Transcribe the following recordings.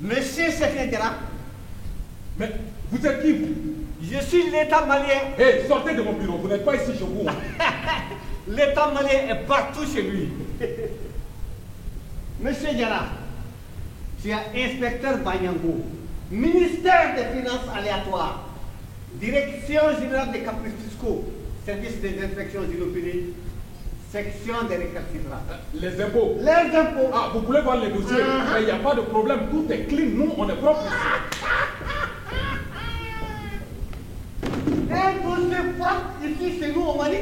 Monsieur le secrétaire, Mais vous êtes qui, vous? je suis l'État malien. Hé, sortez de mon bureau, vous n'êtes pas ici chez vous. L'État malien est partout chez lui. Monsieur Diarra, tu es inspecteur Banyango, ministère des Finances aléatoires, direction générale des caprices fiscaux, service des inspections immobilières, section des récalcitrants. Les impôts. Les impôts. Ah, vous voulez voir les dossiers? Mais il n'y a pas de problème, tout est clean, nous on est propre ici. Un dossier propre ici chez nous au Mali.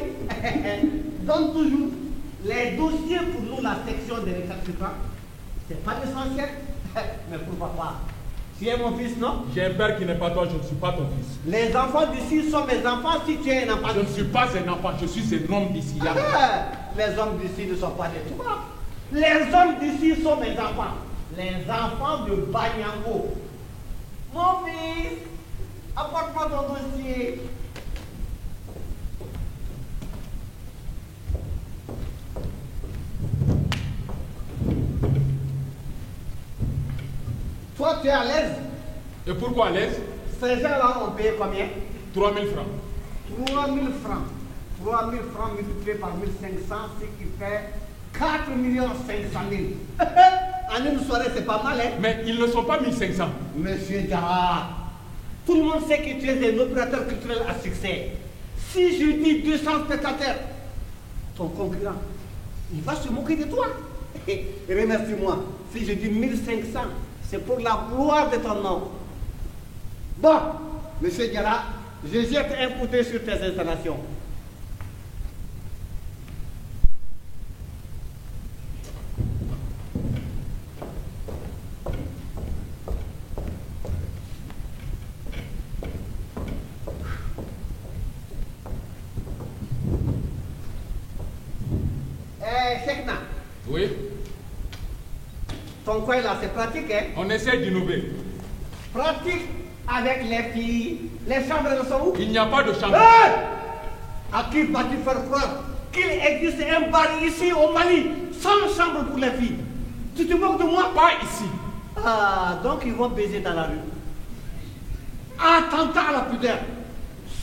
Donne toujours les dossiers pour nous, la section des récalcitrants. C'est pas l'essentiel, mais pourquoi pas? Tu es mon fils, non? J'ai un père qui n'est pas toi, je ne suis pas ton fils. Les enfants d'ici sont mes enfants si tu es un enfant Je ne d'ici. suis pas un enfant, je suis un homme d'ici. Les hommes d'ici ne sont pas des toits. Les hommes d'ici sont mes enfants. Les enfants de Banyango. Mon fils, apporte-moi ton dossier. Toi, tu es à l'aise? Et pourquoi à l'aise? Ces gens-là ont payé combien? 3000 francs. 3000 francs. 3000 francs multipliés par 1500, ce qui fait 4 500 000. En une soirée, c'est pas mal, hein? Mais ils ne sont pas 1500. Monsieur Diarra, tout le monde sait que tu es un opérateur culturel à succès. Si je dis 200 spectateurs, ton concurrent, il va se moquer de toi. Et remercie-moi. Si je dis 1500, c'est pour la gloire de ton nom. Bon, monsieur Diarra, je jette un coup d'œil sur tes installations. Chekna, Oui, ton coin là, c'est pratique, hein? on essaie d'innover. Pratique avec les filles. Les chambres elles sont où? Il n'y a pas de chambre. Hey! À qui vas-tu faire croire qu'il existe un bar ici au Mali sans chambre pour les filles? Tu te moques de moi? Pas ici. Ah, donc ils vont baiser dans la rue. Attentat à la pudeur.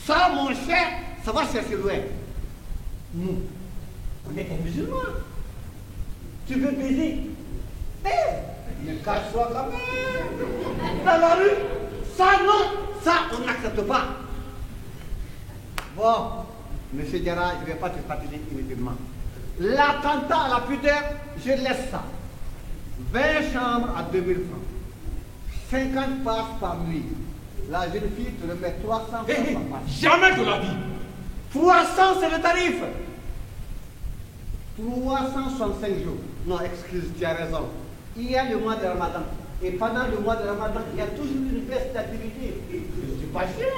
Ça, mon cher, ça va chercher loin. Nous, on est des musulmans. Tu veux baiser? Mais cache-toi quand même. Dans la rue, ça non, ça on n'accepte pas. Bon, monsieur Diarra, je ne vais pas te fatiguer inutilement. L'attentat à la pudeur, je laisse ça. 20 chambres à 2000 francs. 50 passes par nuit. La jeune fille te remet 300 francs par passe. Jamais de la vie. 300, c'est le tarif. 365 jours. Non, excuse, tu as raison. Il y a le mois de Ramadan. Et pendant le mois de Ramadan, il y a toujours une baisse d'activité. Je ne suis pas cher.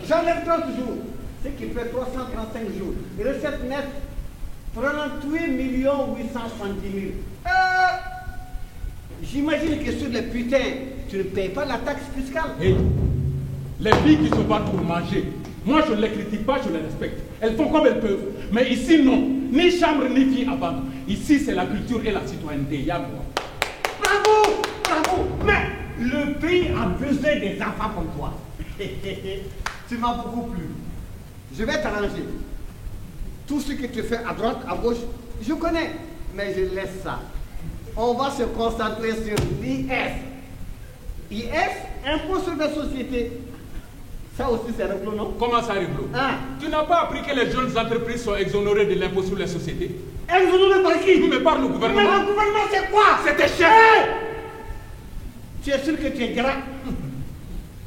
J'enlève 30 jours. Ce qui fait 335 jours. Recette nette, 38 870 000. J'imagine que sur les putains, tu ne payes pas la taxe fiscale. Hey, les filles qui se battent pour manger, moi je ne les critique pas, je les respecte. Elles font comme elles peuvent. Mais ici, non. Ni chambre, ni fille à vendre. Ici, c'est la culture et la citoyenneté. Il y a moi. Bravo, bravo. Mais le pays a besoin des enfants comme toi. Tu m'as beaucoup plu. Je vais t'arranger. Tout ce que tu fais à droite, à gauche, je connais. Mais je laisse ça. On va se concentrer sur l'IS. IS, impôt sur les sociétés. Ça aussi, c'est rigolo, non? Comment ça, rigolo? Ah. Tu n'as pas appris que les jeunes entreprises sont exonérées de l'impôt sur les sociétés? Exonéré par qui? Mais par le Mais gouvernement. le gouvernement, c'est quoi? C'est tes chefs. Hey! Tu es sûr que tu es grand?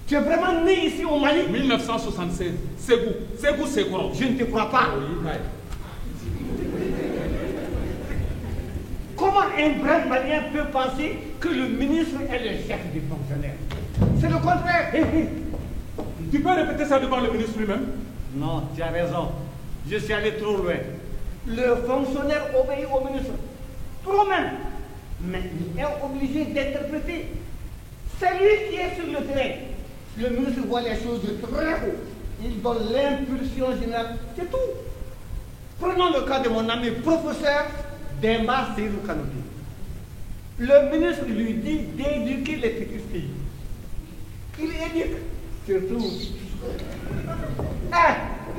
Tu es vraiment né ici au Mali? 1976. Ségou Ségou. Je ne te crois pas. Comment un vrai Malien peut penser que le ministre est le chef des fonctionnaires? C'est le contraire. Tu peux répéter ça devant le ministre lui-même? Non, tu as raison. Je suis allé trop loin. Le fonctionnaire obéit au ministre. Trop même. Mais il est obligé d'interpréter. C'est lui qui est sur le terrain. Le ministre voit les choses de très haut. Il donne l'impulsion générale. C'est tout. Prenons le cas de mon ami professeur Demba Seydou Kanouki. Le ministre lui dit d'éduquer les petites filles. Il éduque, surtout.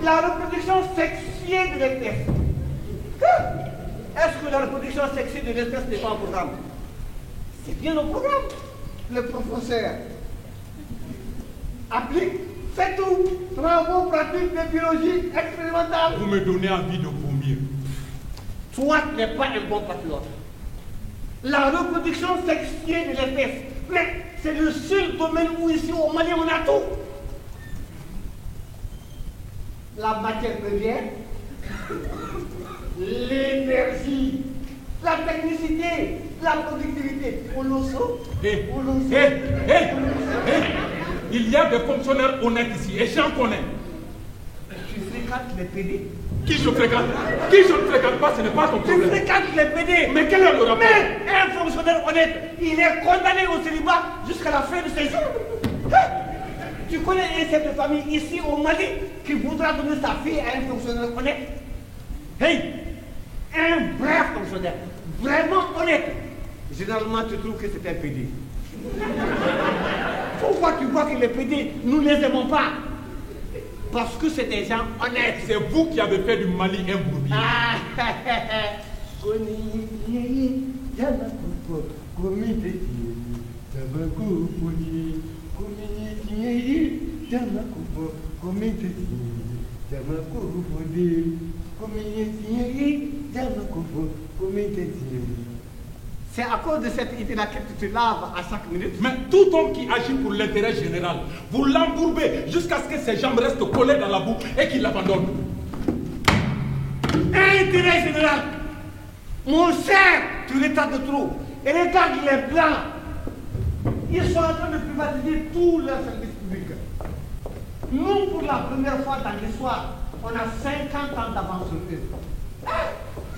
La reproduction sexuée de l'espèce. Est-ce que la reproduction sexuée de l'espèce n'est pas au programme? C'est bien au programme. Le professeur applique, c'est tout. Travaux pratiques de biologie expérimentale. Vous me donnez envie de vomir. Toi, tu n'es pas un bon patriote. La reproduction sexuée de l'espèce. Mais c'est le seul domaine où ici au Mali on a tout. La matière première, l'énergie, la technicité, la productivité. Il y a des fonctionnaires honnêtes ici et j'en connais. Tu fréquentes les PD? Qui je fréquente? Qui je ne fréquente pas, ce n'est pas ton problème. Tu fréquentes les PD? Mais quel est le rapport? Mais un fonctionnaire honnête, il est condamné au célibat jusqu'à la fin de ses jours. Tu connais un chef de famille ici au Mali qui voudra donner sa fille à un fonctionnaire honnête? Un vrai fonctionnaire, vraiment honnête. Généralement, tu trouves que c'est un PD. Pourquoi tu vois que les PD, nous ne les aimons pas? Parce que c'est des gens honnêtes. C'est vous qui avez fait du Mali un bourbier. C'est à cause de cette idée-là que tu te laves à chaque minute. Mais tout homme qui agit pour l'intérêt général, vous l'embourbez jusqu'à ce que ses jambes restent collées dans la boue et qu'il l'abandonne. Intérêt général. Mon cher, tu retardes trop. Et regarde les blancs. Ils sont en train de privatiser tous leurs services publics. Nous, pour la première fois dans l'histoire, on a 50 ans d'avance sur eux.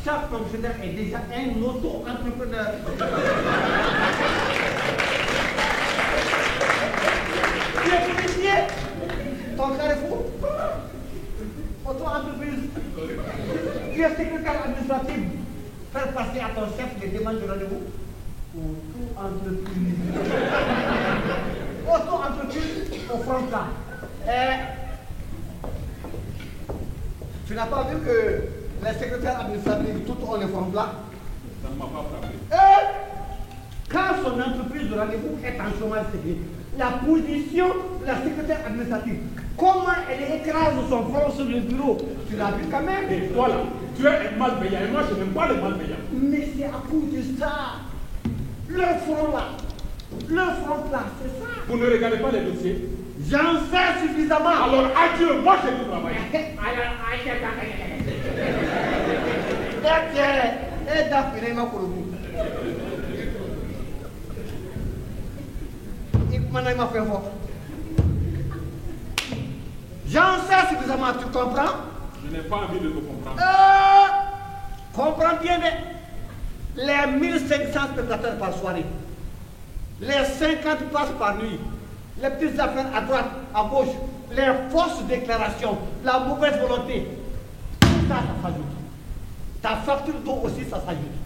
Chaque fonctionnaire est déjà un auto-entrepreneur. Tu es policier, ton carrefour, auto-entreprise. Tu es secrétaire administratif, faire passer à ton chef les demandes de rendez-vous. Auto-entreprise. Auto-entreprise au front plat. Tu n'as pas vu que les secrétaires administratifs, toutes ont les formes là? Ça ne m'a pas frappé. Quand son entreprise de rendez-vous est en chômage technique, la position de la secrétaire administrative, comment elle écrase son front sur le bureau, tu l'as vu quand même? Et toi là, tu es un malveillant et moi je n'aime pas les malveillants. Mais c'est à cause de ça. Le front là, c'est ça. Vous ne regardez pas les dossiers? J'en sais suffisamment. Alors adieu, moi j'ai du travail. J'en sais suffisamment, tu comprends? Je n'ai pas envie de te comprendre. Comprends bien, les 1500 spectateurs par soirée, les 50 passes par nuit, les petites affaires à droite, à gauche, les fausses déclarations, la mauvaise volonté, tout ça, ça s'ajoute. Ta facture d'eau aussi, ça s'ajoute.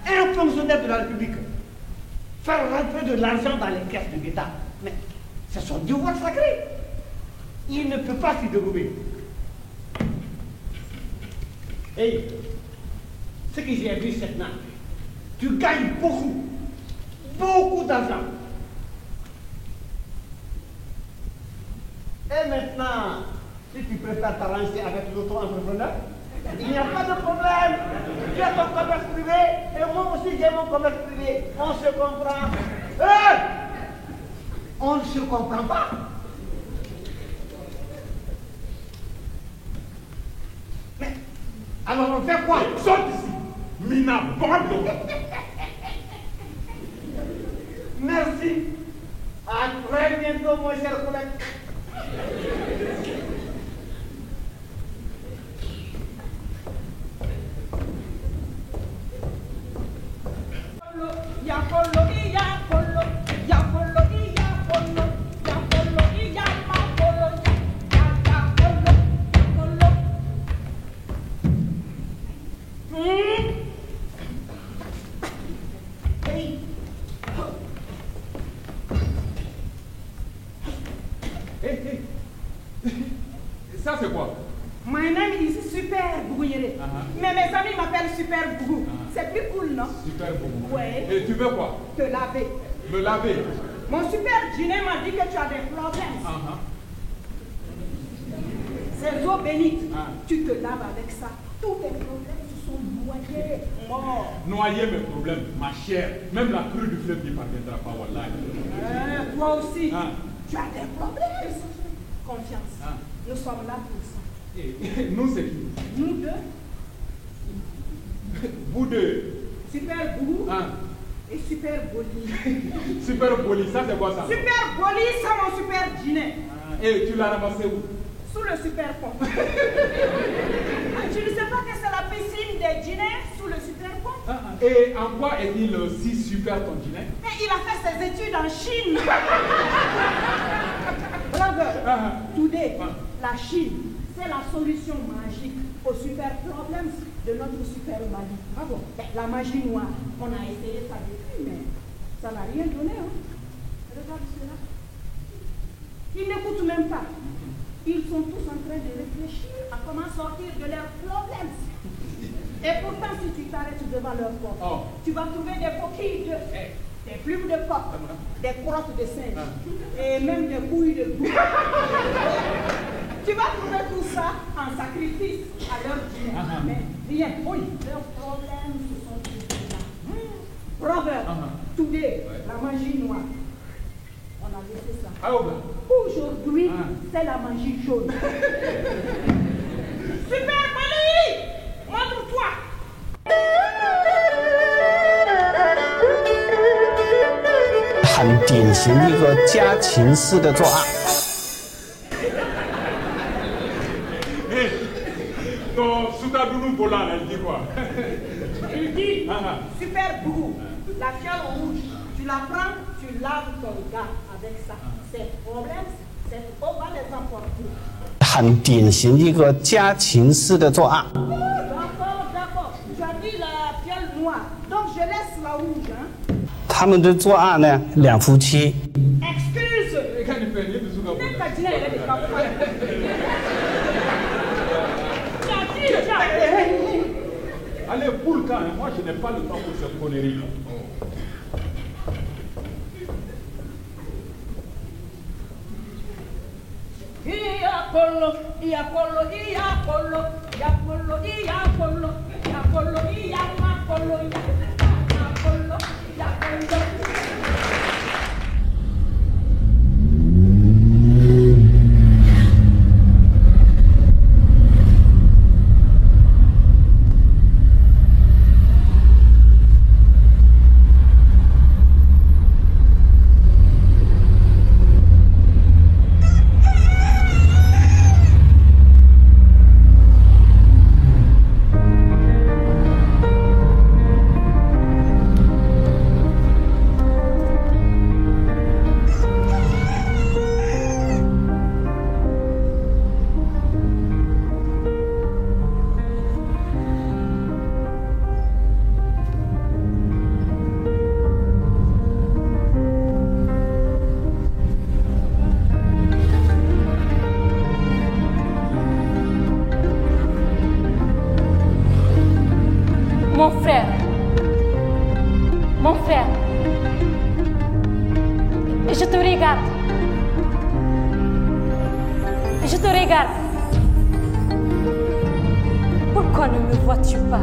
Un fonctionnaire de la République, faire rentrer de l'argent dans les caisses de l'État, mais c'est son devoir sacré. Il ne peut pas s'y dérober. Ce que j'ai vu cette nuit, tu gagnes beaucoup d'argent. Et maintenant, si tu préfères t'arranger avec l'auto-entrepreneur, il n'y a pas de problème. Tu as ton commerce privé et moi aussi j'ai mon commerce privé. On se comprend. On ne se comprend pas. Mais alors on fait quoi? Saute ici. Mina, bande. Merci. À très bientôt, mon cher collègue. Bouyéré. Mais mes amis m'appellent Super Bougou. C'est plus cool, non? Super Bougou. Ouais. Et tu veux quoi? Te laver. Me laver? Mon super dîner m'a dit que tu as des problèmes. Ces eaux bénites, tu te laves avec ça. Tous tes problèmes se sont noyés, morts. Noyer mes problèmes, ma chère. Même la crue du fleuve n'y parviendra pas, wallah. Toi aussi, tu as des problèmes. Confiance. Nous sommes là pour ça. Et nous, c'est qui? Nous deux. Vous deux. Super Bougou et Super Boli. Super Boli, ça c'est quoi ça? Super Boli, c'est mon super dîner. Et tu l'as ramassé où? Sous le super pont. Tu ne sais pas que c'est la piscine des dîners sous le super pont? Et en quoi est-il si super ton dîner? Mais il a fait ses études en Chine. Bravo. Today, la Chine, c'est la solution magique aux super problèmes de notre super Mali. Bravo. La magie noire, on a essayé ça depuis, mais ça n'a rien donné. Regarde cela. Ils n'écoutent même pas. Ils sont tous en train de réfléchir à comment sortir de leurs problèmes. Et pourtant, si tu t'arrêtes devant leur porte, tu vas trouver des coquilles de des plumes de coq, des crottes de singe et même des couilles de bouc. Tu vas trouver tout ça en sacrifice à leur dîner. Mais rien, leurs problèmes se sont trouvés là. Proverbe, today, la magie noire. On a laissé ça. Aujourd'hui, c'est la magie jaune. Super Mali! Montre-toi!很典型一个家禽式的作案。Ton Soutadounou Bola, elle dit quoi? Il dit, Super Bougou, la fiole rouge, tu la prends, tu laves ton gars avec ça. Ces problèmes, cette eau va les emporter. 很典型一个家禽式的作案。D'accord. Tu as dit la fiole noire, donc je laisse la rouge. 他们的作案呢，两夫妻。 Excuse. Allez, pour le camp, moi je n'ai pas le temps pour cette connerie. Mon frère, je te regarde. Je te regarde. Pourquoi ne me vois-tu pas?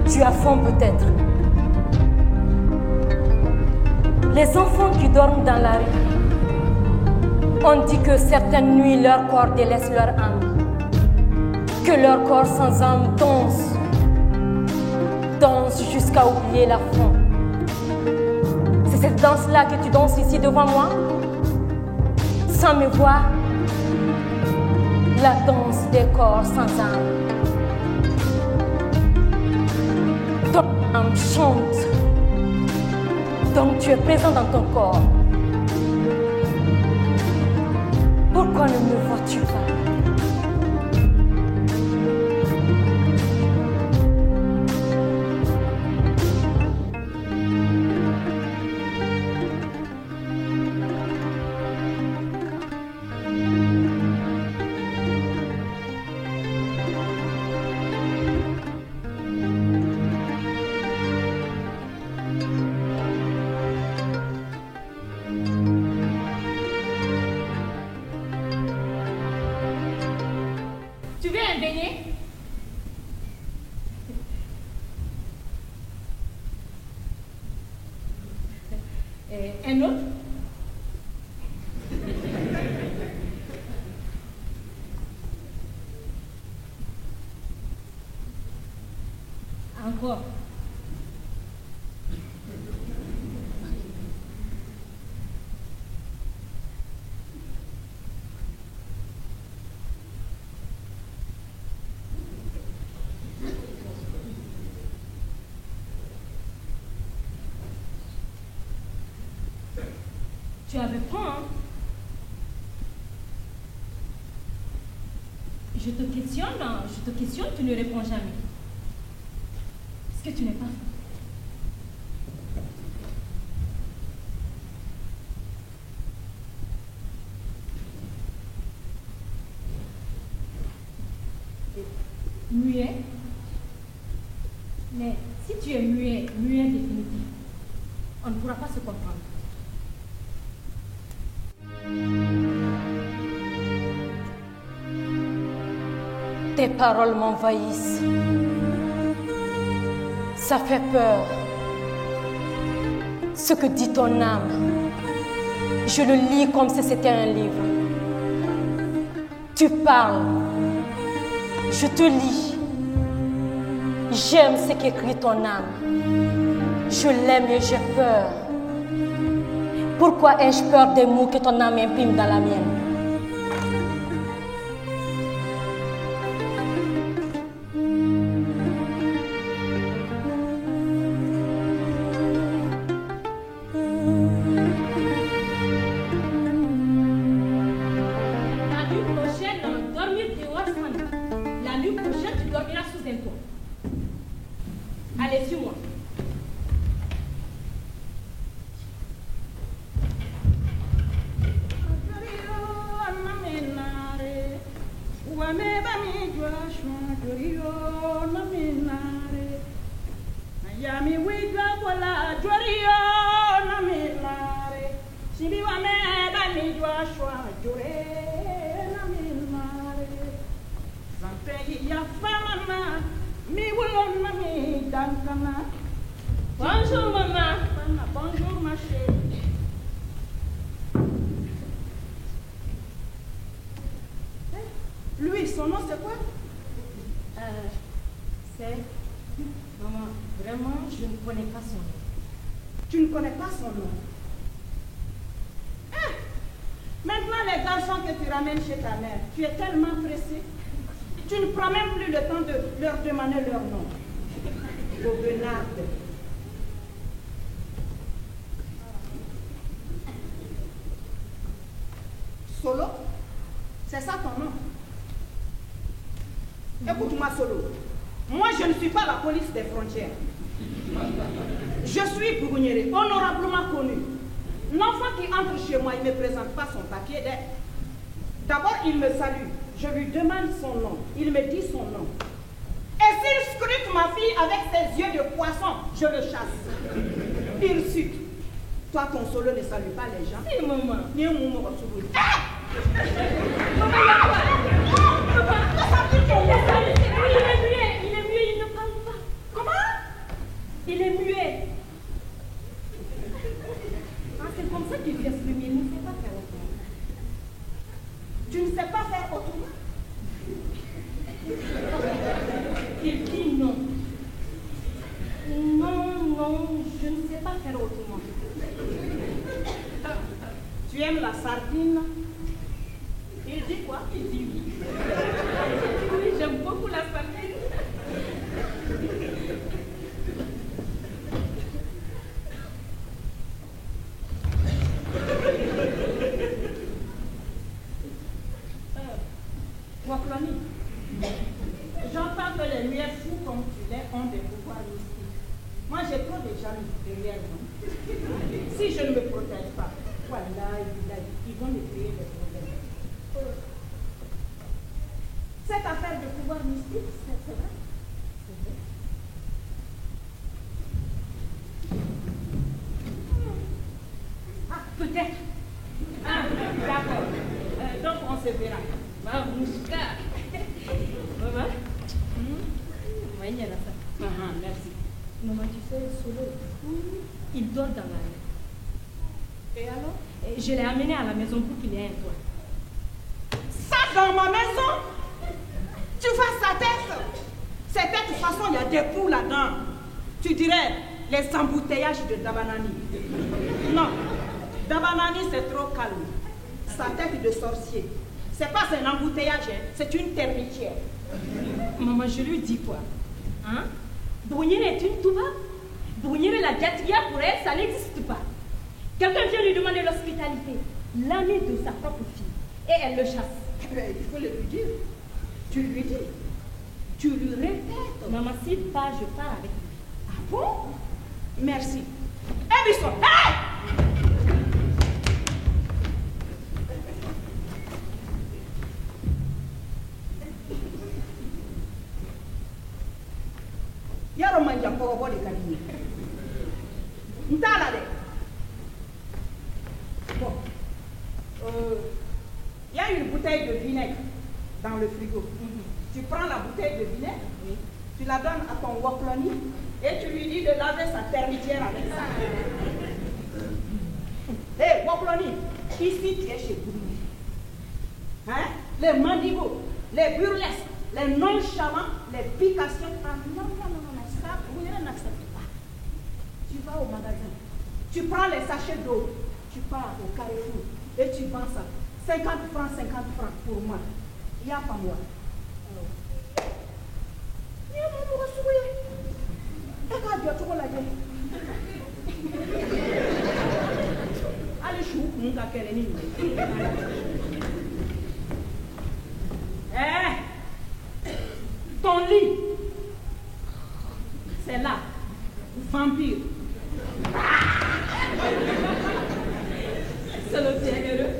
Tu as faim peut-être. Les enfants qui dorment dans la rue, on dit que certaines nuits leur corps délaisse leur âme, que leur corps sans âme danse jusqu'à oublier la faim. C'est cette danse-là que tu danses ici devant moi, sans me voir, la danse des corps sans âme. Ton âme chante, donc tu es présent dans ton corps. Pourquoi ne me vois-tu pas? Tu veux un beignet? Un autre? Encore. Tu avais faim, hein? Je te questionne, tu ne réponds jamais. Est-ce que tu n'es pas faim? Muet? Mais si tu es muet définitif, on ne pourra pas se comprendre. Tes paroles m'envahissent. Ça fait peur. Ce que dit ton âme, je le lis comme si c'était un livre. Tu parles, je te lis. J'aime ce qu'écrit ton âme. Je l'aime et j'ai peur. Pourquoi ai-je peur des mots que ton âme imprime dans la mienne? Allez, suis-moi. Bonjour maman. Bonjour ma chérie. Lui, son nom c'est quoi? C'est... Maman, vraiment, je ne connais pas son nom. Tu ne connais pas son nom? Maintenant, les garçons que tu ramènes chez ta mère, tu es tellement pressé. Tu ne prends même plus le temps de leur demander leur nom. Goguenarde. Solo? C'est ça ton nom? Écoute-moi, Solo. Moi, je ne suis pas la police des frontières. Je suis Bougouniéré, honorablement connu. L'enfant qui entre chez moi, il ne me présente pas son papier d'aide. D'abord, il me salue. Je lui demande son nom. Il me dit son nom. Et s'il scrute ma fille avec ses yeux de poisson, je le chasse. Il suit. Toi, ton Solo ne salue pas les gens. Si, maman. Ni un moment au souboule. Maman, il y a quoi? Papa, il est muet, il ne parle pas. Comment? Il est muet. Ah, c'est comme ça qu'il s'exprime, il ne sait pas faire autrement. Tu ne sais pas faire autrement? Il dit non. Non, je ne sais pas faire autrement. Tu aimes la sardine? Il dit quoi? Il dit oui. Oui, j'aime beaucoup la sardine. Waklani, j'entends que les muets fous comme tu l'es ont des pouvoirs mystiques. Moi, j'ai trop de gens derrière moi. Si je ne me protège pas, voilà, ils vont me créer des problèmes. Cette affaire de pouvoir mystique, c'est vrai? C'est vrai. Ah, peut-être. Ah, d'accord. Donc, on se verra. Mamouchka. Maman? Merci. Maman, tu sais, Solo, il dort dans la nuit. Et alors? Je l'ai amené à la maison pour qu'il ait un toit. Ça dans ma maison? Tu vois sa tête? Cette tête, de toute façon, il y a des poux là-dedans. Tu dirais les embouteillages de Dabanani. Non, Dabanani c'est trop calme. Sa tête de sorcier. C'est pas un embouteillage, hein. C'est une termitière. Maman, je lui dis quoi? Hein? Brunir est une touba. Brunir est la diatia pour elle, ça n'existe pas. Quelqu'un vient lui demander l'hospitalité, l'année de sa propre fille, et elle le chasse. Il faut le lui dire. Tu lui dis. Tu lui répètes. Maman, s'il part, je pars avec lui. Ah bon? Merci. Eh, Bisson, hey! Yaro manja korobo de kadini. Ntala de. Bon. Il y a une bouteille de vinaigre dans le frigo. Tu prends la bouteille de vinaigre, tu la donnes à ton wakloni et tu lui dis de laver sa termitière avec ça. Hé, wakloni, ici tu es chez Bourgogne. Hein? Les mandigots, les burlesques, les nonchalants, les pications. Ah non, ça, vous n'acceptez pas. Tu vas au magasin, tu prends les sachets d'eau, tu pars au Carrefour et tu vends ça. 50 francs pour moi. Il n'y a pas moi. Il y a mon souhait. Allez, chou, nous avons quel ennemi. Ton lit, c'est là. Vampire. C'est le bienheureux.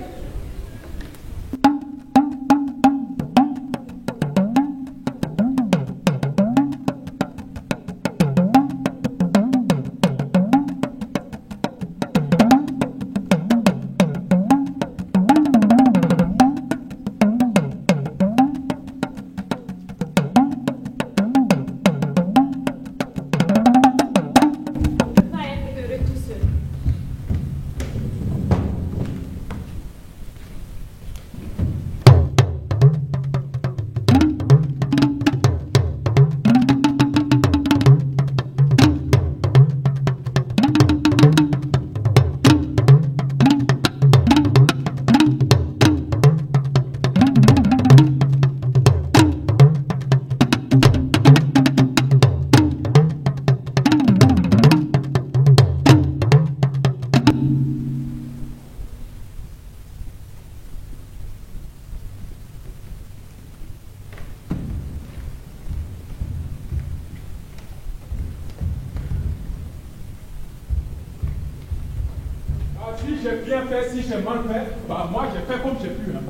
Si j'ai bien fait, si j'ai mal fait, bah moi j'ai fait comme j'ai pu. Hein.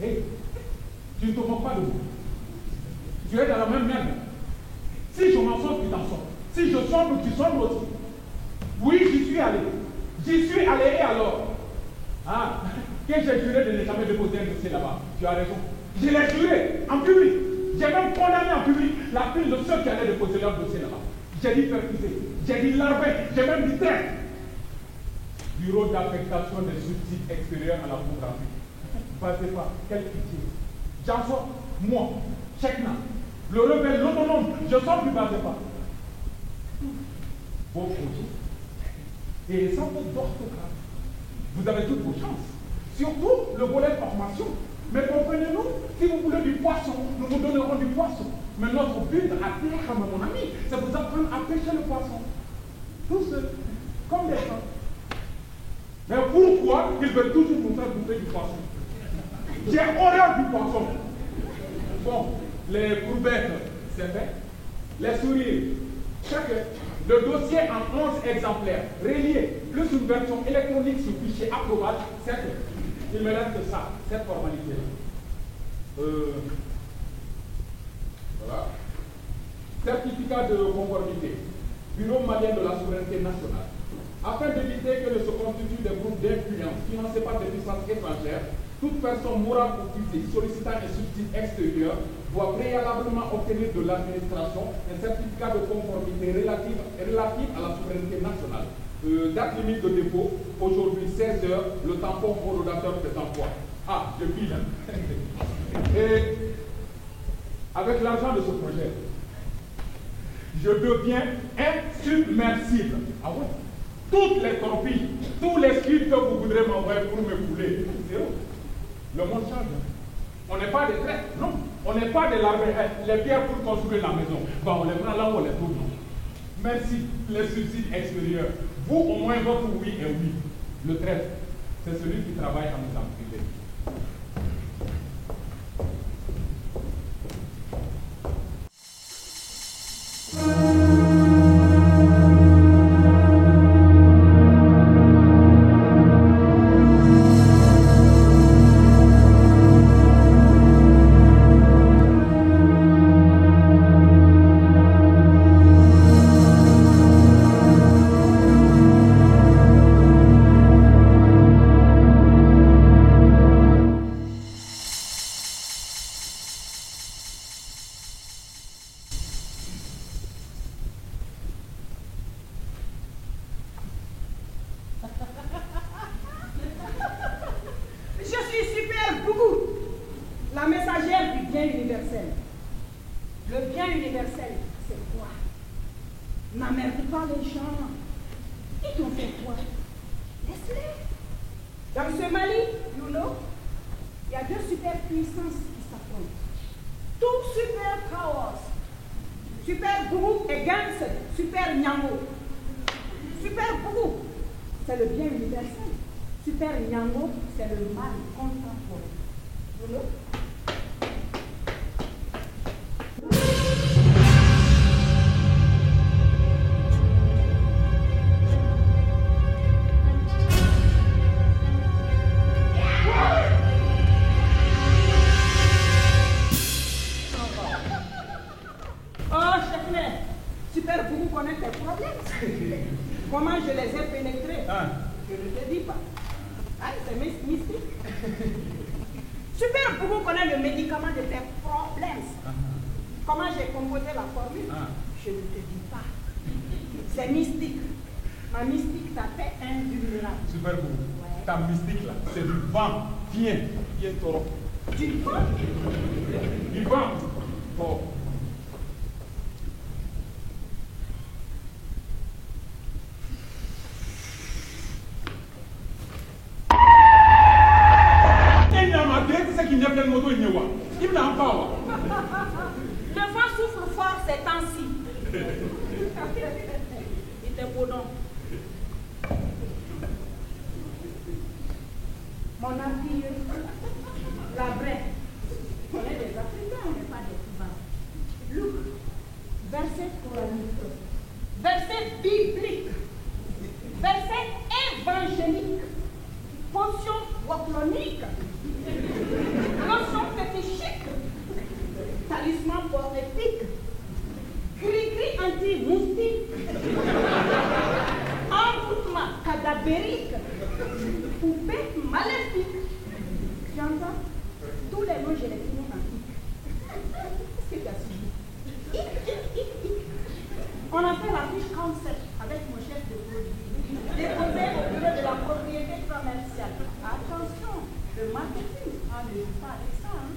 Hey, tu ne te moques pas de moi. Tu es dans la même merde. Si je m'en sors, tu t'en sors. Si je sombre, tu sombres aussi. Oui, j'y suis allé. J'y suis allé et alors? Ah, que j'ai juré de ne jamais déposer un dossier là-bas. Tu as raison. Je l'ai juré en public. J'ai même condamné en public la fille de ceux qui allaient déposer leur dossier là-bas. J'ai dit perfuser, j'ai dit larver, j'ai même dit traite. Bureau d'affectation des subsides extérieurs à la programmée. Basez pas, quelle pitié. J'en sors, moi, Chekna, le rebelle, l'autonome, je sors du basez pas. Vos projets. Et sans faute d'orthographe. Vous avez toutes vos chances. Surtout le volet formation. Mais comprenez-nous, si vous voulez du poisson, nous vous donnerons du poisson. Mais notre but à terre, mon ami, c'est vous apprendre à pêcher le poisson. Tout seul, comme des gens. Mais pourquoi ils veulent toujours nous faire bouffer du poisson? J'ai horreur du poisson. Bon, les courbettes, c'est fait. Les sourires, chacun. Le dossier en 11 exemplaires, relié, plus une version électronique sur fichier approbable, c'est fait. Il me reste que ça, cette formalité-là. Voilà. Certificat de conformité. Bureau malien de la souveraineté nationale. Afin d'éviter que ne se constituent des groupes d'influence financés par des puissances étrangères Toute personne morale ou physique sollicitant un subside extérieur doit préalablement obtenir de l'administration un certificat de conformité relatif à la souveraineté nationale. Date limite de dépôt, aujourd'hui 16 h, le tampon pour l'audateur des emplois. Ah, je pile. Et avec l'argent de ce projet, je deviens insubmersible. Ah ouais? Toutes les torpilles, tous les skids que vous voudrez m'envoyer pour me couler, zéro. Le monde change. On n'est pas des traîtres, non. On n'est pas des les pierres pour construire la maison. Bon, on les prend là où on les trouve, non. Merci, les subsides extérieurs. Vous, au moins, votre oui est oui. Le traître, c'est celui qui travaille en nous privé. Comment je les ai pénétrés? Je ne te dis pas. Ah, c'est mystique. Super, pour connaître le médicament de tes problèmes. Comment j'ai composé la formule? Je ne te dis pas. C'est mystique. Ma mystique s'appelle invulnérable. Super beau. Ouais. Ta mystique là, c'est du vent. Viens, taureau. Du vent? Du vent. Oh. Le vent souffle fort ces temps-ci. Il était beau donc. Mon empire, la vraie. On est des Africains, on n'est pas des Cubains. Luc, verset coranique, verset biblique, verset évangélique, potion wapolonique, lotion fétichique, talisman poétique, cri-cri anti-moustique, envoûtement cadavérique, poupée maléfique. Tu entends? Tous les mots, je les finis en hic. Qu'est-ce que tu as suivi? On a fait la fiche concept avec mon chef de produit, déposé au bureau de la propriété commerciale. Attention, le marketing, on ne joue pas avec ça. Hein?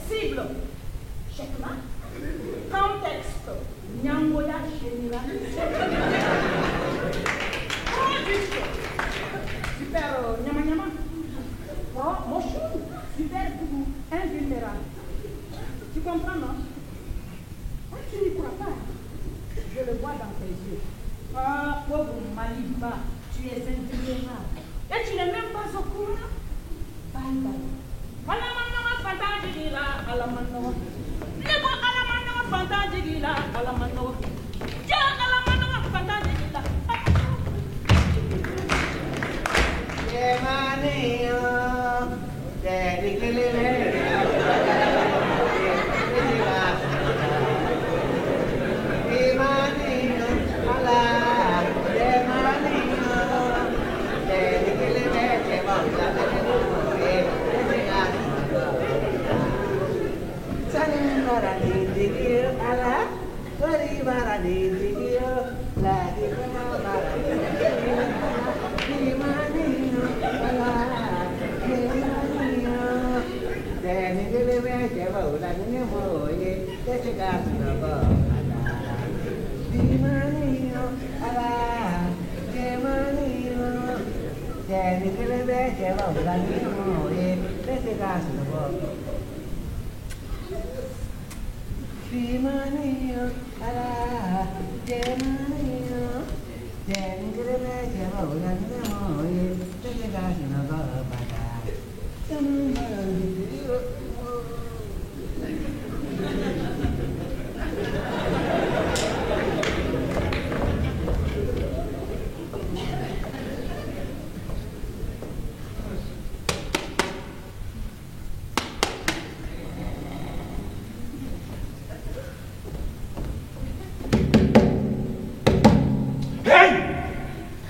Cible, checkmate. Contexte, Nyangoya généraliste. Production, super nyama nyama. Oh, mochou, super goût, invulnérable. Tu comprends, non? Ah, tu n'y crois pas. Je le vois dans tes yeux. Ah, pauvre Maliba, tu es invulnérable. Et tu n'es même pas au courant. Bye bye. Alamanoa fantajigila, alamanoa. Lebo alamanoa fantajigila, alamanoa. Ja alamanoa fantajigila. Yemania, daddy killing.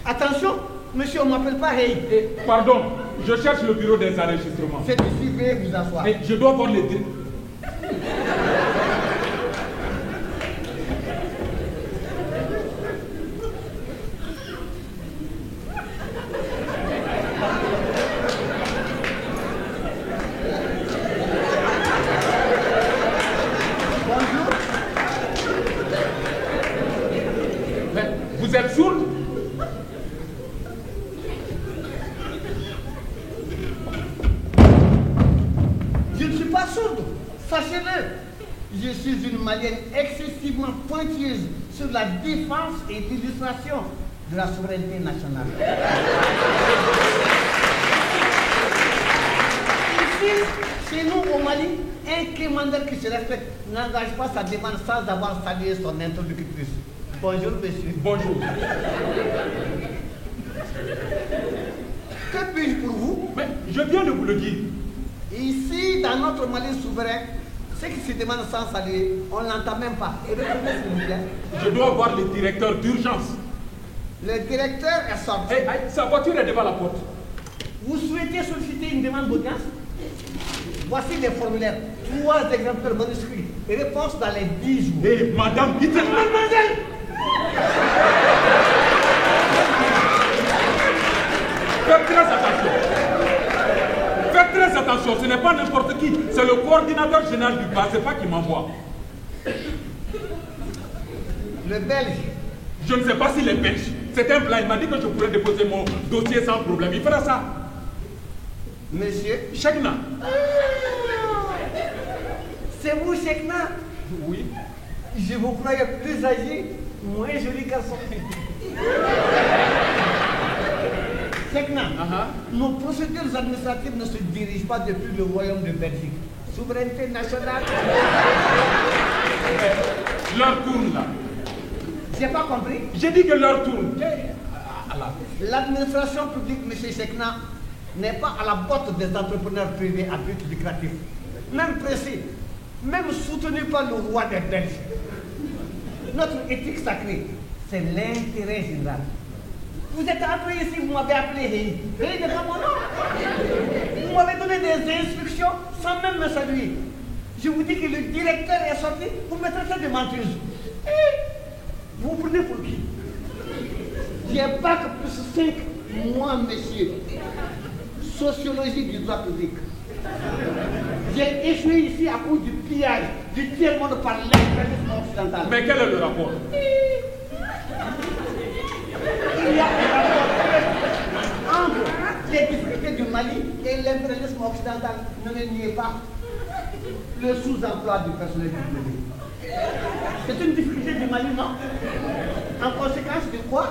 Attention, monsieur, on ne m'appelle pas Hey. Pardon, je cherche le bureau des enregistrements. C'est ici, veuillez vous asseoir. Mais je dois voir les deux. Bonjour. Mais vous êtes sourde? Je ne suis pas sourde, sachez-le. Je suis une Malienne excessivement pointilleuse sur la défense et l'illustration de la souveraineté nationale. Ici, chez nous au Mali, un commandeur qui se respecte n'engage pas sa demande sans avoir salué son interlocutrice. Bonjour, monsieur. Bonjour. Que puis-je pour vous? Mais je viens de vous le dire. Ici, dans notre Mali souverain, ceux qui se demandent sans saluer, on ne l'entend même pas. Et répondez s'il vous plaît. Je dois voir le directeur d'urgence. Le directeur est sorti. Sa voiture est devant la porte. Vous souhaitez solliciter une demande d'audience? Voici les formulaires. 3 exemplaires manuscrits. Réponse dans les 10 jours. Madame, dites-moi. Mademoiselle! Faites très attention. Faites très attention, ce n'est pas n'importe qui. C'est le coordinateur général du bas, c'est pas qui m'envoie. Le Belge. Je ne sais pas s'il est belge. C'est un blanc, il m'a dit que je pourrais déposer mon dossier sans problème. Il fera ça. Monsieur. Chekna. C'est vous, Chekna? Oui. Je vous croyais plus âgé, moins joli garçon. Chekna, nos procédures administratives ne se dirigent pas depuis le royaume de Belgique. Souveraineté nationale. Leur tourne là. J'ai pas compris. J'ai dit que leur tourne. L'administration publique, M. Chekna, n'est pas à la botte des entrepreneurs privés à but lucratif. Même pressé, même soutenu par le roi des Belges. Notre éthique sacrée, c'est l'intérêt général. Vous êtes entré ici, vous m'avez appelé Hey. Hey n'est pas mon nom. Vous m'avez donné des instructions sans même me saluer. Je vous dis que le directeur est sorti, vous me traitez de menteuse. Vous prenez pour qui? J'ai bac plus 5, moi, monsieur. Sociologie du droit public. J'ai échoué ici à cause du pillage du tiers-monde par l'impérialisme occidental. Mais quel est le rapport? Il y a un rapport entre les difficultés du Mali et l'impérialisme occidental. Ne le niez pas. Le sous-emploi du personnel du Mali. C'est une difficulté du Mali, non? En conséquence de quoi?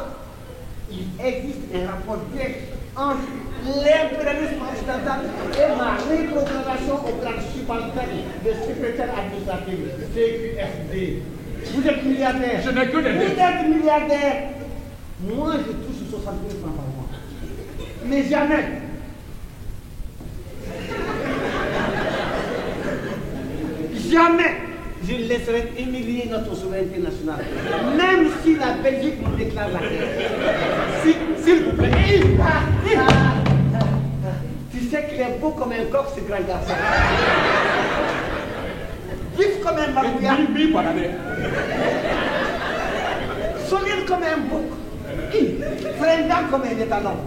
Il existe un rapport direct entre l'impérialisme occidental et ma rétrogradation au plan subalterne de secrétaire administratif, CQFD. Vous êtes milliardaire. Je n'ai que des dettes. Vous êtes milliardaire. Moi, je touche 60 000 francs par mois. Mais jamais. Jamais je ne laisserai humilier notre souveraineté nationale. Même si la Belgique nous déclare la guerre. S'il vous plaît. Tu sais qu'il est beau comme un coq, ce grand garçon. Vif comme un barbouillard. Solide comme un bouc. Frendant comme un étalon.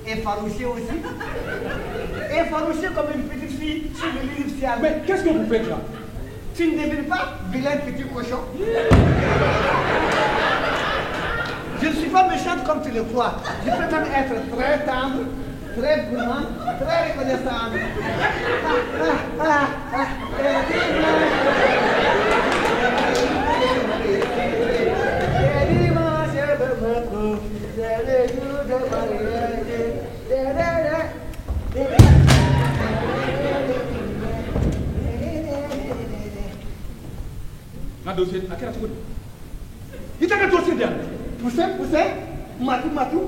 Effarouché aussi. Effarouché comme une petite fille ici sur le livre ciel. Mais qu'est-ce que vous faites là? Tu ne devines pas, vilain petit cochon. Je ne suis pas méchante comme tu le crois. Je peux même être très tendre, très gourmand, très reconnaissant. Un dossier, à quelle seconde? Il t'a un dossier bien. Poussez, matou.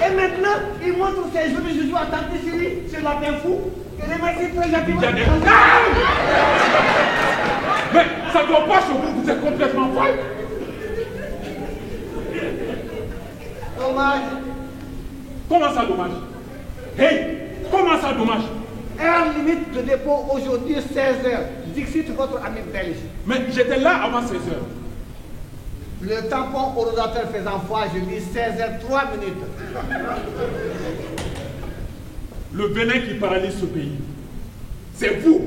Et maintenant, il montre ses jolis joujoux attendus sur lui, sur la bien fou. Et remercie très gentiment. Mais ça ne doit pas chez vous, vous êtes complètement folle. Dommage. Comment ça dommage? Hey, comment ça dommage? Heure limite de dépôt aujourd'hui 16h. Dixit votre ami belge. Mais j'étais là avant 16h. Le tampon au rodateur faisant foi, je dis 16h03 minutes. Le venin qui paralyse ce pays, c'est vous.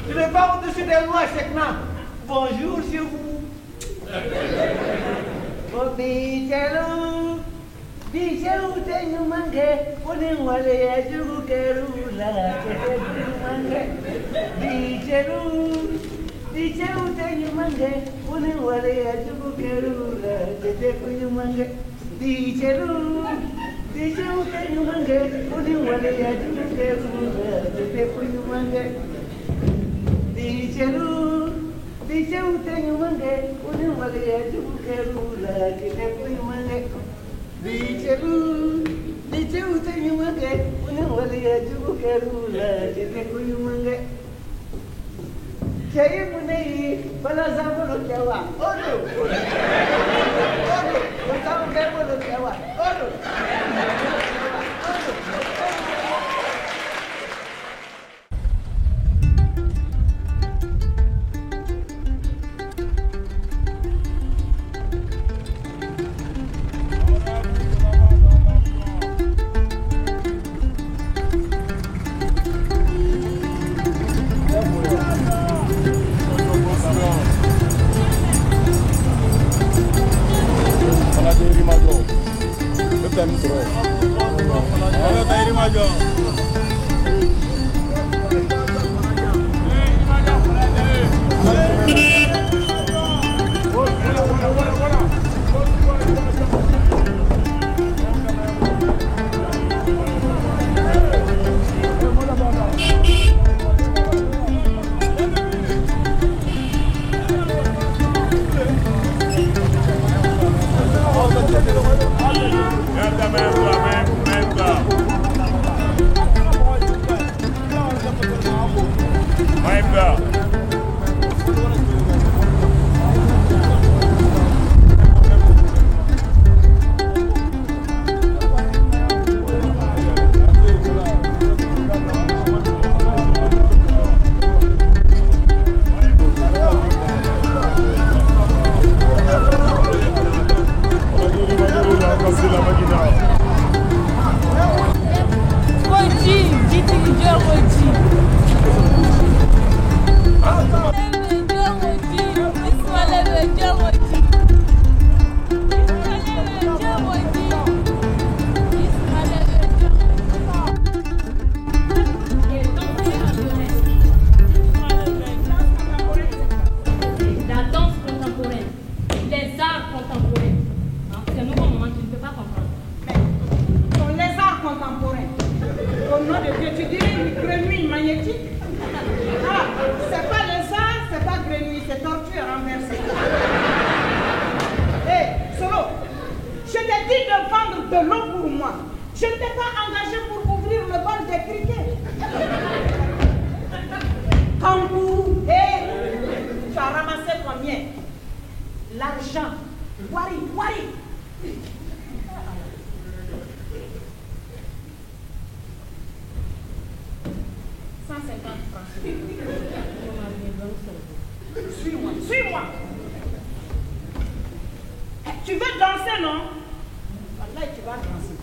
Tu n'es pas au-dessus des lois, Chekna. Bonjour chez vous. Bijou tenho mangue, ponem wale a jugo quero lá, mangue. Bijou tenho mangue, ponem wale a jugo quero lá, mangue. Bijou tenho mangue, ponem wale a jugo quero lá, mangue. Bijou tenho mangue, ponem wale a jugo quero lá, mangue. Bijou tenho mangue, ponem wale a jugo quero lá, mangue. Chei munei, para zambo kewa. Odo. Botam kebo kewa. Odo. Suis-moi, suis-moi. Tu veux danser, non? Voilà, tu vas danser.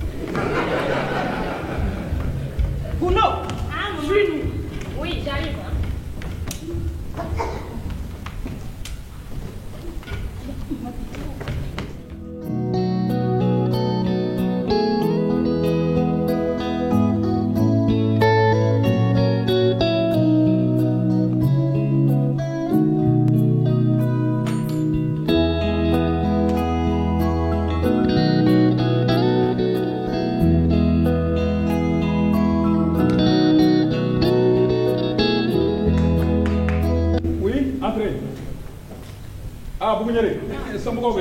Bruno, suis-nous. Oui, j'arrive. Hein. Ah, vous venez. C'est mon gars.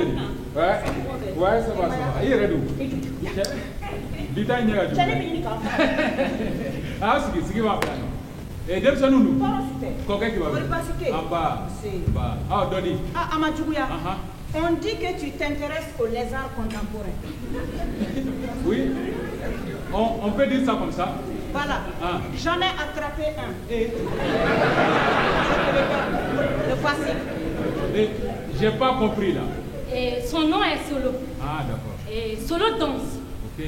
Ouais, ouais, ça va, ça va. Il est redou. Dita n'y a pas. Ah, c'est ce qui va faire. Et dès que nous, coquet qui va faire. En bas. Ah, Dodi. Ah, Amadjouya. On dit que tu t'intéresses aux lézards contemporains. Oui. On peut dire ça comme ça. Voilà. Ah. J'en ai attrapé un. Et le voici. J'ai pas compris là. Et son nom est Solo. Ah, d'accord. Et Solo danse. Ok.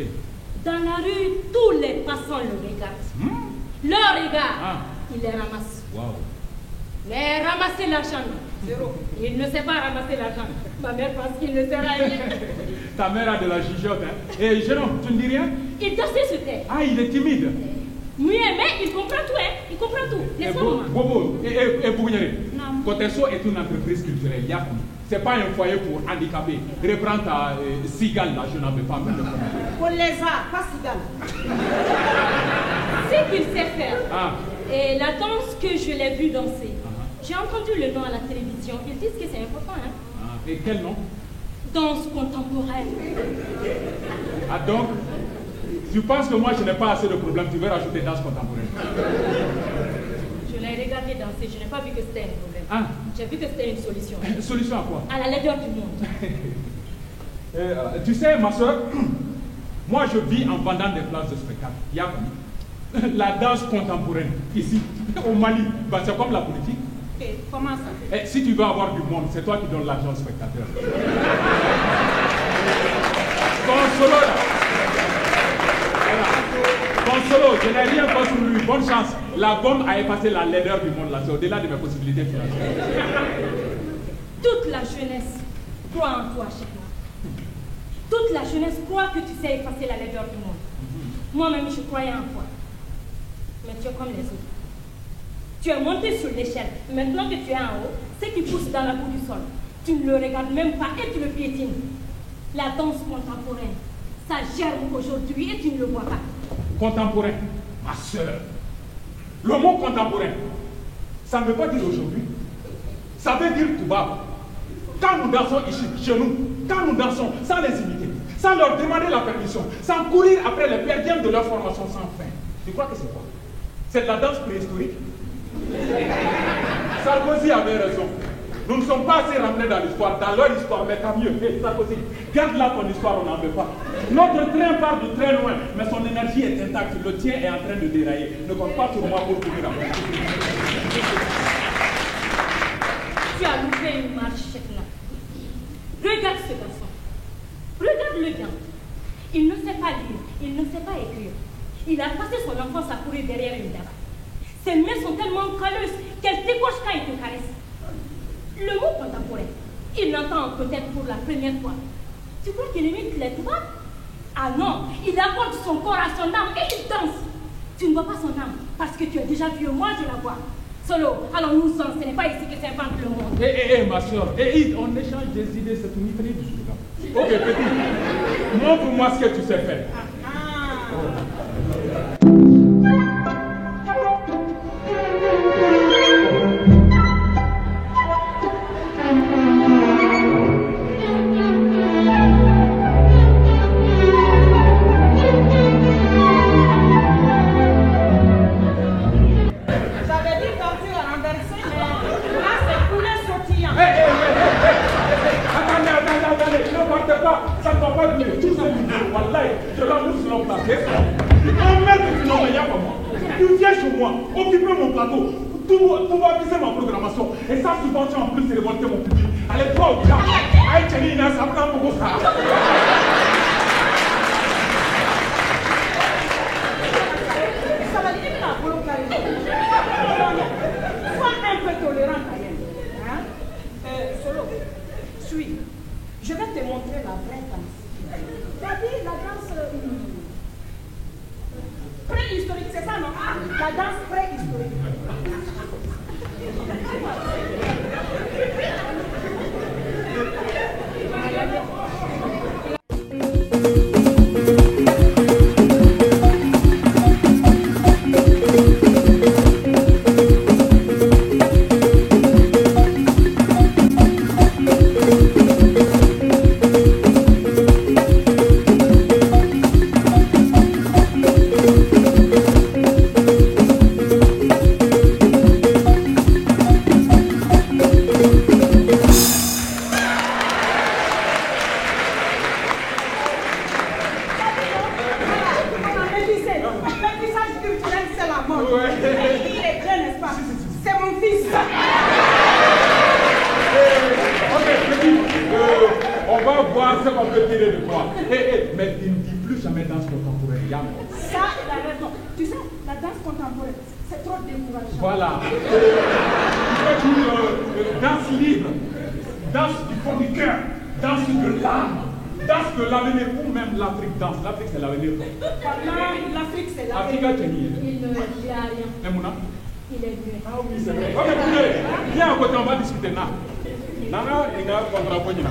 Dans la rue, tous les passants le regardent. Leur regard, il les ramasse. Wow. Mais ramasser l'argent, zéro. Il ne sait pas ramasser l'argent. Ma mère pense qu'il ne sert à rien. Ta mère a de la gigote, hein. Et Jérôme, tu ne dis rien? Il dansait sur terre. Ah, il est timide. Oui, mais il comprend tout, hein. Il comprend tout. Laisse-moi. Bobo, et Bougnere, Cotesso est une entreprise culturelle. C'est pas un foyer pour handicapés. Reprends ta cigale là, je n'en veux pas. Pour les arts, pas cigale. C'est qu'il sait faire. Ah. Et la danse que je l'ai vu danser, j'ai entendu le nom à la télévision. Ils disent que c'est important, hein. Ah. Et quel nom? Danse contemporaine. Ah donc, tu penses que moi je n'ai pas assez de problèmes, tu veux rajouter danse contemporaine? Je l'ai regardé danser, je n'ai pas vu que c'était un problème. Ah. J'ai vu que c'était une solution. Solution à quoi? À la laideur du monde. Tu sais, ma soeur, moi je vis en vendant des places de spectacle. Il y a la danse contemporaine, ici, au Mali, bah, c'est comme la politique. Et comment ça? Si tu veux avoir du monde, c'est toi qui donnes l'argent au spectateur. Ton solo là. Ton solo, je n'ai rien contre lui. Bonne chance. La gomme a effacé la laideur du monde là. C'est au-delà de mes possibilités financières. Toute la jeunesse croit en toi, Chekna. Toute la jeunesse croit que tu sais effacer la laideur du monde. Moi-même, je croyais en toi. Mais tu es comme les autres. Tu es monté sur l'échelle. Maintenant que tu es en haut, ce qui pousse dans la boue du sol, tu ne le regardes même pas et tu le piétines. La danse contemporaine, ça germe aujourd'hui et tu ne le vois pas. Contemporain, ma soeur. Le mot contemporain, ça ne veut pas dire aujourd'hui. Ça veut dire tout bas. Quand nous dansons ici, chez nous, quand nous dansons sans les imiter, sans leur demander la permission, sans courir après les perdièmes de leur formation sans fin, tu crois que c'est quoi? C'est de la danse préhistorique. Sarkozy avait raison. Nous ne sommes pas assez ramenés dans l'histoire, dans leur histoire, mais tant mieux. Hey, Sarkozy, garde là ton histoire, on n'en veut pas. Notre train part de très loin, mais son énergie est intacte. Le tien est en train de dérailler. Ne compte pas sur moi pour finir après. Tu as loupé une marche, Chekna. Regarde ce garçon. Regarde-le bien. Il ne sait pas lire, il ne sait pas écrire. Il a passé son enfance à courir derrière une dame. Ses mains sont tellement calleuses qu'elles t'écorchent quand il te caresse. Le mot contemporain, il l'entend peut-être pour la première fois. Tu crois qu'il imite les doigts? Ah non, il accorde son corps à son âme et il danse. Tu ne vois pas son âme parce que tu es déjà vieux, moi je la vois. Solo, allons-nous-en, ce n'est pas ici que s'invente le monde. Ma soeur, on échange des idées, c'est une hybride du Soudan. Ok, petit, montre-moi ce que tu sais faire. Tu viens chez moi, occuper mon plateau, tout va viser ma programmation. Et ça, subvention en plus, c'est révolter mon public. Allez, toi, au gars, allez, Tchéline, ça prend beaucoup ça. Ça va dire la volontarisation. Sois un peu tolérant, Kayenne. Hein? Solo, suis. Je vais te montrer la vraie danse. C'est-à-dire la danse préhistorique, c'est ça, non? La danse préhistorique. Mais il ne dit plus jamais danse contemporaine. Ça, il a raison. Tu sais, la danse contemporaine, c'est trop décourageant. Voilà. Danse libre, danse du fond du cœur, danse de l'âme, danse de l'avenir, ou même l'Afrique danse. L'Afrique, c'est l'avenir. L'Afrique, c'est l'avenir. Il ne dit à rien. Il est muet. Ah oui, c'est vrai. Ok, écoutez, viens à côté, on va discuter. Nana, il a pas de poignée là.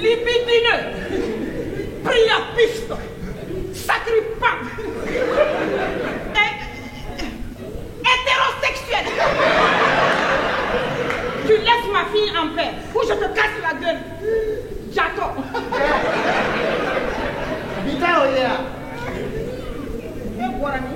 libidineux, priapiste, sacripant, hétérosexuel. Tu laisses ma fille en paix ou je te casse la gueule. J'attends. Vita Oya. Et Guarani.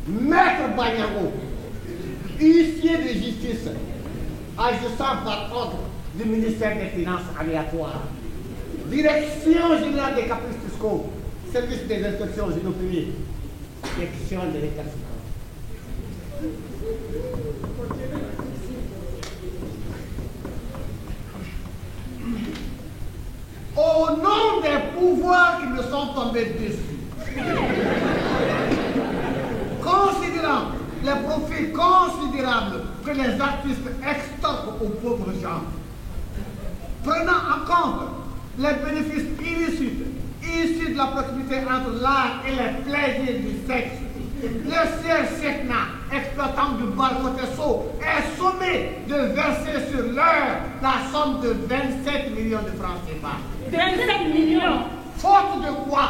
Maître Banyango, huissier de justice, agissant par ordre du ministère des Finances aléatoires, Direction générale des caprices fiscaux, service des inspections génophiles, section de récalcitrants. Au nom des pouvoirs qui me sont tombés dessus, considérant les profits considérables que les artistes extorquent aux pauvres gens, prenant en compte les bénéfices illicites issus de la proximité entre l'art et les plaisirs du sexe, le sieur Sekna, exploitant du bar Cotesso, est sommé de verser sur l'heure la somme de 27 millions de francs CFA. 27 millions. Faute de quoi,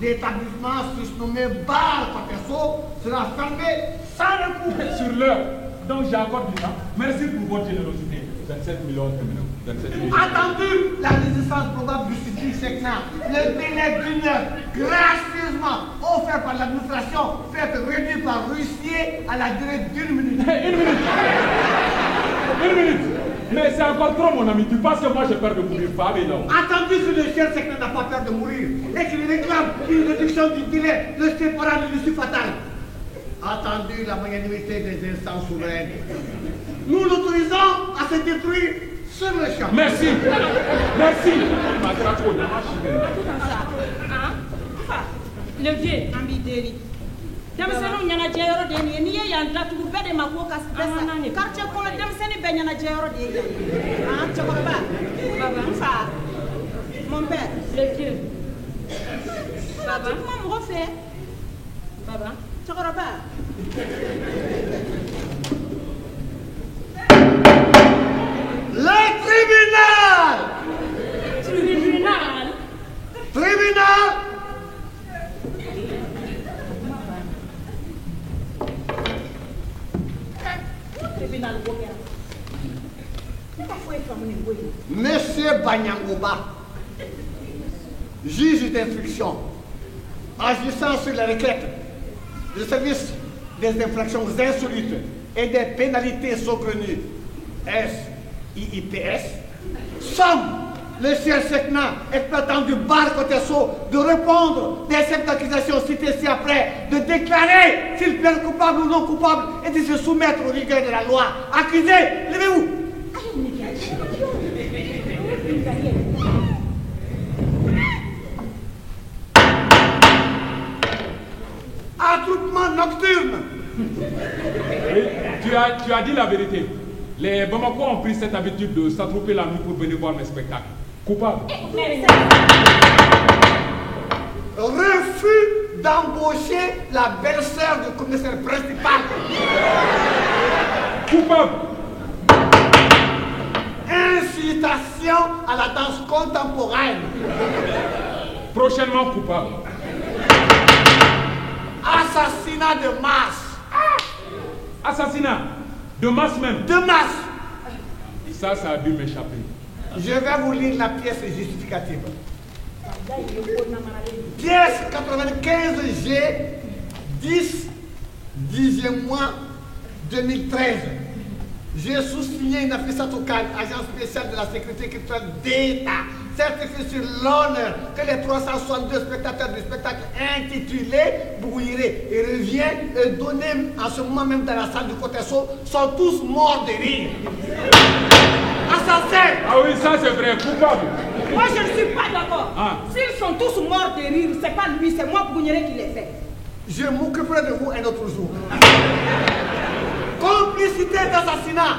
l'établissement surnommé Bar Cotesso sera fermé sans recours. Sur l'heure. Donc j'accorde du temps. Merci pour votre générosité. 27 millions. 27 millions. Attendu la résistance probable du city Sekna, le délai d'une heure gracieusement offert par l'administration peut être réduit par huissier à la durée d'1 minute. Une minute. Une minute. Mais c'est encore trop, mon ami. Tu penses que moi j'ai peur de mourir? Pas, mais non. Attendu que le chef Sekna n'a pas peur de mourir et qu'il réclame une réduction du délai, le séparant de l'issue fatale. Attendu la magnanimité des instances souveraines, nous l'autorisons à se détruire sur le champ. Merci. Merci. Le vieux Ambideri. Demsenu nyana jeyoro de ni ye yanda tu be de makoka spesa. Quartier ko demsenu be nyana jeyoro de ya. Ah chokoroba. Baba fa. Mon père, Le vieux. baba, comment me refaire? Baba. Chokoroba. Le tribunal! Tribunal. Tribunal! Tribunal Bogera. Monsieur Banyangoba, juge d'instruction, agissant sur la requête du service des infractions insolites et des pénalités saugrenues, SIIPS, somme le sieur Sekna, exploitant du bar Cotesso, de répondre des chefs d'accusation cités ci-après, de déclarer s'il plaide coupable ou non coupable et de se soumettre aux rigueurs de la loi. Accusé, levez-vous. Attroupement nocturne. Oui, tu as dit la vérité. Les Bamako ont pris cette habitude de s'attrouper la nuit pour venir voir mes spectacles. Coupable. Refus d'embaucher la belle-sœur du commissaire principal. Coupable. Incitation à la danse contemporaine. Prochainement coupable. Assassinat de masse. Assassinat. De masse même. De masse. Ça a dû m'échapper. Je vais vous lire la pièce justificative. Pièce 95G, 10, 10e mois 2013. J'ai sous-signé une affiche à Tokan, agent spécial de la sécurité culturelle d'État, certifié sur l'honneur que les 362 spectateurs du spectacle intitulé Brouilléré et revient et donné en ce moment même dans la salle du Cotesso sont tous morts de rire. Assassin! Ah oui, ça c'est vrai, coupable. Moi je ne suis pas d'accord. Ah. S'ils sont tous morts de rire, c'est pas lui, c'est moi Brouilléré qui les fait. Je m'occuperai de vous un autre jour. Compte complicité d'assassinat.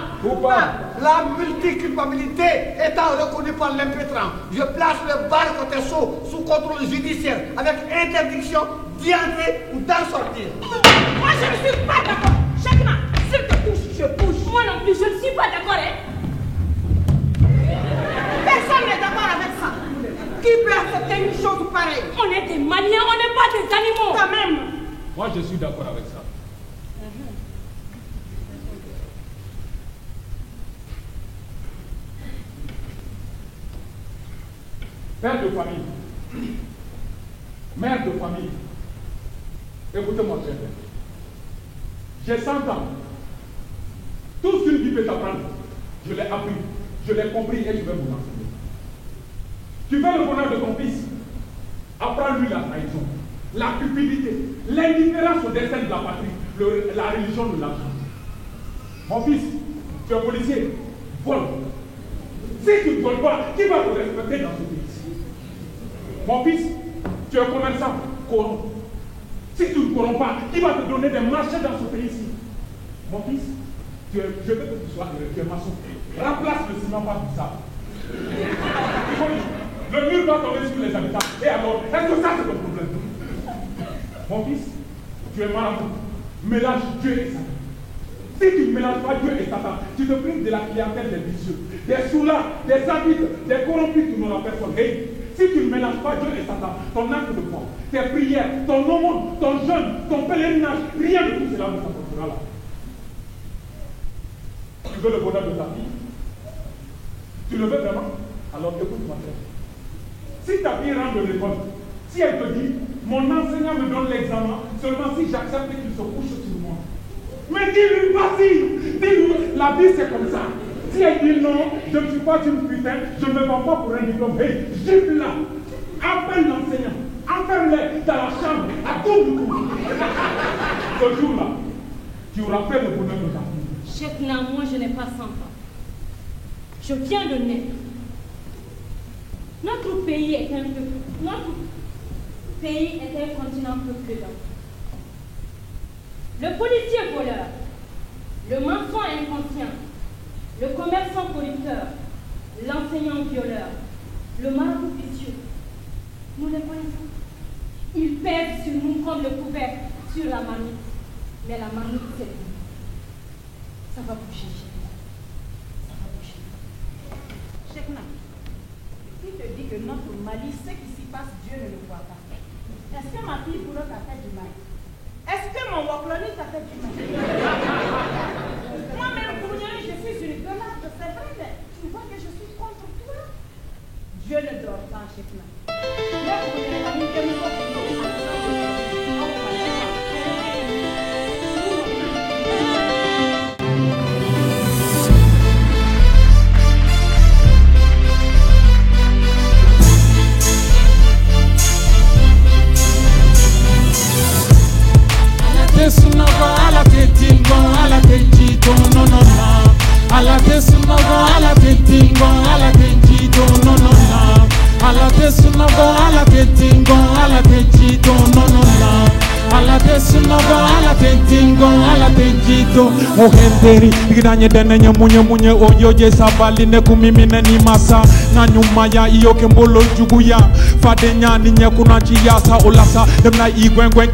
La multiculpabilité étant reconnue par l'impétrant, je place le bar côté chaud sous contrôle judiciaire avec interdiction d'y entrer ou d'en sortir. Moi, je ne suis pas d'accord. Chacun, s'il te touche, je bouge. Moi non plus, je ne suis pas d'accord, hein. Personne n'est d'accord avec ça. Qui peut accepter une chose pareille? On est des Maliens, on n'est pas des animaux. Quand même. Moi, je suis d'accord avec ça. Père de famille, mère de famille, écoutez-moi très bien. J'ai 100 ans. Tout ce qu'une vie peut t'apprendre, je l'ai appris, je l'ai compris et je vais vous l'enseigner. Tu veux le bonheur de ton fils, apprends-lui la trahison, la cupidité, l'indifférence au destin de la patrie, la religion de l'argent. Mon fils, tu es policier, vole. Si tu ne voles pas, qui va te respecter dans ce pays? Mon fils, tu es commerçant, corrompt. Si tu ne corromps pas, qui va te donner des marchés dans ce pays-ci? Mon fils, je veux que tu sois tu es maçon. Remplace le ciment par du sable. Le mur va tomber sur les habitants. Et alors, est-ce que ça c'est le problème? Mon fils, tu es marabout. Mélange Dieu et Satan. Si tu ne mélanges pas Dieu et Satan, tu te prives de la clientèle des vicieux, des soulards, des habites, des corrompus qui n'auront personne. Hey, si tu ne mélanges pas Dieu et Satan, ton acte de foi, tes prières, ton aumône, ton jeûne, ton pèlerinage, rien de tout cela ne s'apportera là. Tu veux le bonheur de ta fille? Tu le veux vraiment? Alors écoute-moi très bien. Si ta fille rentre de l'école, si elle te dit, mon enseignant me donne l'examen, seulement si j'accepte qu'il se couche sur moi. Mais dis-lui, vas-y, dis-lui, la vie c'est comme ça. Si elle dit non, je ne suis pas une putain, je ne me vends pas pour un diplôme. Hey, gifle là, appelle l'enseignant, enferme-les dans la chambre, à tout du coup. Ce jour-là, tu auras fait le bonheur de ta fille. Cheikhna, moi je n'ai pas 100 ans. Je viens de naître. Notre pays est un continent peuplé d'enfants. Le policier voleur, le maçon inconscient, le commerçant corrupteur, l'enseignant violeur, le marabout vicieux, nous les connaissons. Ils pèsent sur nous comme le couvercle sur la marmite. Mais la marmite, c'est nous. Ça va bouger, Cheikhna. Ça va bouger. Cheikhna, qui te dit que notre Mali, ce qui s'y passe, Dieu ne le voit pas? Est-ce que ma fille Boulot t'a fait du mal? Est-ce que mon Wakloni t'a fait du mal? Moi-même, pour rien, je suis une gueulade, c'est vrai, mais tu vois que je suis contre toi. Dieu ne dort pas, Cheikhna. Ala tetingo, ala tenjito, no no no. Ala tesunogo, ala tetingo, ala tenjito, no no no. Ala tesunogo, ala tetingo, ala tenjito, no no no. Ala tesunogo, ala tetingo, ala tenjito. Muhenderi, bigidanye denenye munye oyoje sabali ne kumimine ni masa. Nanyumaya iyoke mbolo juguya. Fadenya ni nyekuna chiyasa olasa. Demna igwengwen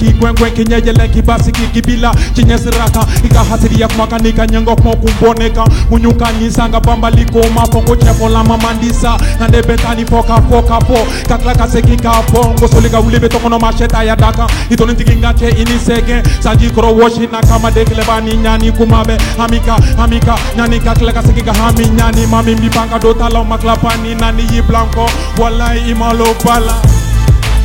ki nyejele ki basi ki kibila. Chinyesiraka ika hasiri ya kumakanika nyengo kumboneka. Munyuka nisanga bambaliko mafongo chefo la mamandisa. Nande betani foka po. Kaklaka seki kapo. Ngosolika ulibe tokono macheta ya daka. Itoni tikinga che inisege. Sanji kro washi na kama deklebani nyani kumabe. Hamika nyani kaklaka seki kahami nyani. Mami mbipanga dota la maklapani nani yi blanco. Walai imalo bala.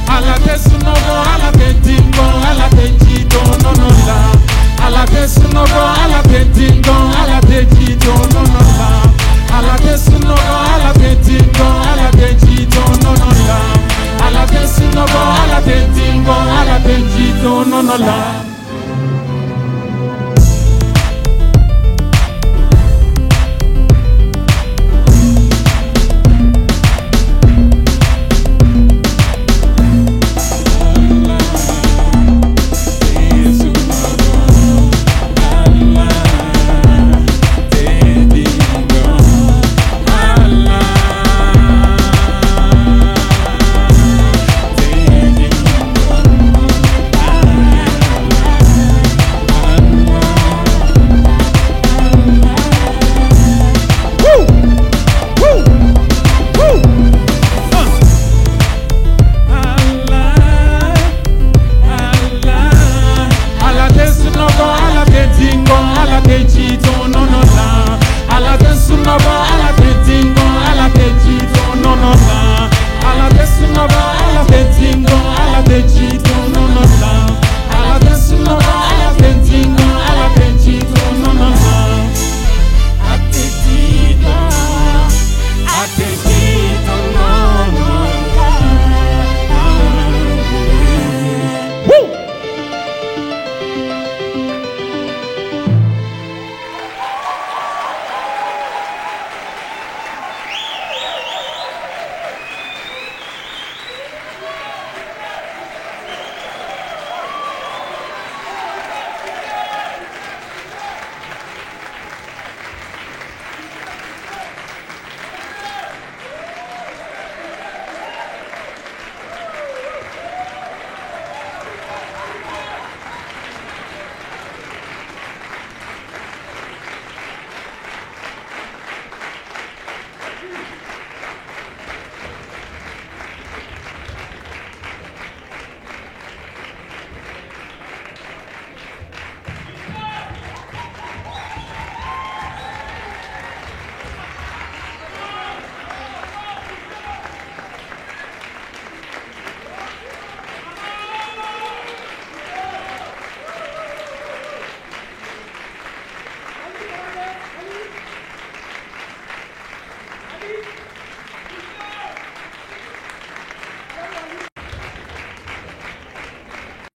Ala tesunogo, ala tetingo, ala tenjito, no no la. Ala tesunogo, ala tetingo, ala tenjito, no no la. Ala tesunogo,